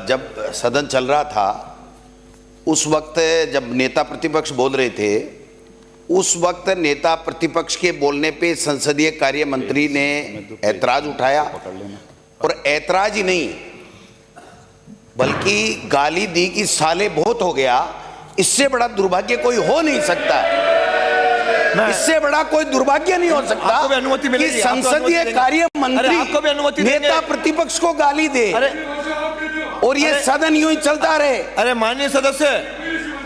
जब सदन चल रहा था उस वक्त जब नेता प्रतिपक्ष बोल रहे थे, उस वक्त नेता प्रतिपक्ष के बोलने पे संसदीय कार्य मंत्री ने ऐतराज उठाया, और ऐतराज ही नहीं बल्कि गाली दी कि साले बहुत हो गया। इससे बड़ा दुर्भाग्य कोई हो नहीं सकता है, इससे बड़ा कोई दुर्भाग्य नहीं हो सकता कि संसदीय कार्य मंत्री नेता प्रतिपक्ष को गाली दे और ये सदन यूं ही चलता रहे। अरे माननीय सदस्य,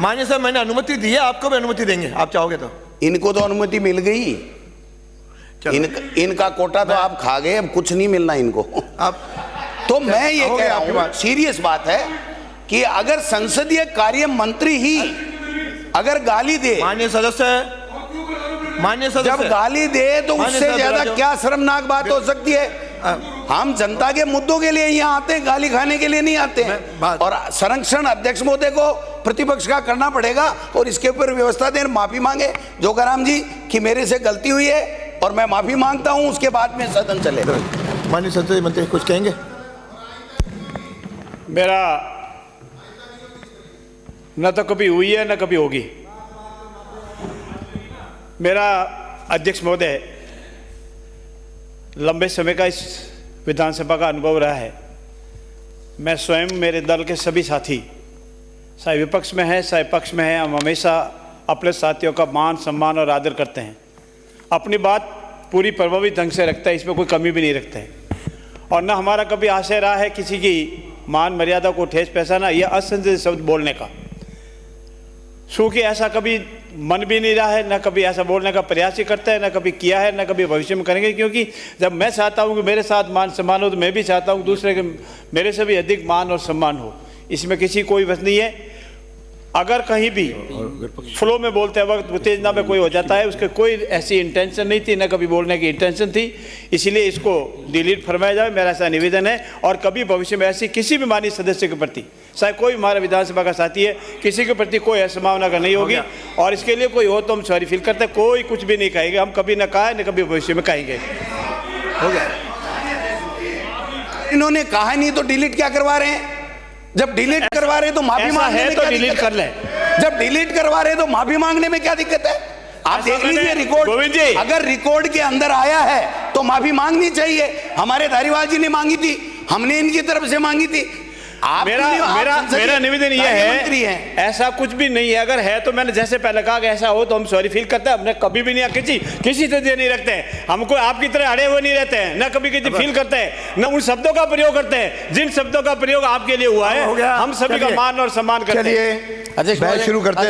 मैंने अनुमति दी है, आपको भी अनुमति देंगे आप चाहोगे तो। इनको तो अनुमति मिल गई, इनका कोटा तो आप खा गए, अब कुछ नहीं मिलना इनको। आप तो मैं ये कह रहा हूं, सीरियस बात है कि अगर संसदीय कार्य मंत्री ही अगर गाली दे, माननीय सदस्य जब गाली दे तो उससे ज्यादा क्या शर्मनाक बात हो सकती है। हम जनता के मुद्दों के लिए यहाँ आते हैं, गाली खाने के लिए नहीं आते हैं। और संरक्षण अध्यक्ष महोदय को प्रतिपक्ष का करना पड़ेगा और इसके ऊपर व्यवस्था दें, माफी मांगे जोगाराम जी कि मेरे से गलती हुई है और मैं माफी मांगता हूं, उसके बाद में सदन चले। माननीय संसदीय मंत्री कुछ कहेंगे? मेरा न तो कभी हुई है न कभी होगी। मेरा अध्यक्ष महोदय लंबे समय का इस विधानसभा का अनुभव रहा है। मैं स्वयं, मेरे दल के सभी साथी, चाहे विपक्ष में है चाहे पक्ष में है, हम हमेशा अपने साथियों का मान सम्मान और आदर करते हैं। अपनी बात पूरी प्रभावी ढंग से रखते हैं, इसमें कोई कमी भी नहीं रखते हैं। और न हमारा कभी आशय रहा है किसी की मान मर्यादा को ठेस पहचाना या असंजय शब्द बोलने का। चूँकि ऐसा कभी मन भी नहीं रहा है, न कभी ऐसा बोलने का प्रयास ही करता है, न कभी किया है, न कभी भविष्य में करेंगे। क्योंकि जब मैं चाहता हूं कि मेरे साथ मान सम्मान हो तो मैं भी चाहता हूं दूसरे के मेरे से भी अधिक मान और सम्मान हो। इसमें किसी कोई बस नहीं है। अगर कहीं भी फ्लो में बोलते वक्त उत्तेजना में कोई हो जाता है, उसके कोई ऐसी इंटेंशन नहीं थी, न कभी बोलने की इंटेंशन थी, इसलिए इसको डिलीट फरमाया जाए, मेरा ऐसा निवेदन है। और कभी भविष्य में ऐसी किसी भी माननीय सदस्य के प्रति, चाहे कोई हमारा विधानसभा का साथी है, किसी के प्रति कोई असंभावना का नहीं होगी। और इसके लिए कोई हो तो हम सॉरी फील करते हैं, कोई कुछ भी नहीं कहेंगे, हम कभी न कहा न कभी भविष्य में कहेंगे। हो गया। इन्होंने कहा नहीं तो डिलीट क्या करवा रहे हैं? जब डिलीट करवा रहे तो माफी मांगने में तो डिलीट कर ले। जब डिलीट करवा रहे तो माफी मांगने में क्या दिक्कत है? आप देख लीजिए रिकॉर्ड, अगर रिकॉर्ड के अंदर आया है तो माफी मांगनी चाहिए। हमारे धारीवाल जी ने मांगी थी, हमने इनकी तरफ से मांगी थी। मेरा निवेदन यह है, ऐसा कुछ भी नहीं है। अगर है तो मैंने जैसे पहले कहा कि ऐसा हो तो हम सॉरी फील करते हैं। हमने कभी भी नहीं किसी से नहीं रखते हैं, हमको आपकी तरह अड़े हुए नहीं रहते हैं, न कभी किसी फील करते हैं, न उन शब्दों का प्रयोग करते हैं जिन शब्दों का प्रयोग आपके लिए हुआ है। हम सभी का मान और सम्मान करते हैं। शुरू करते हैं।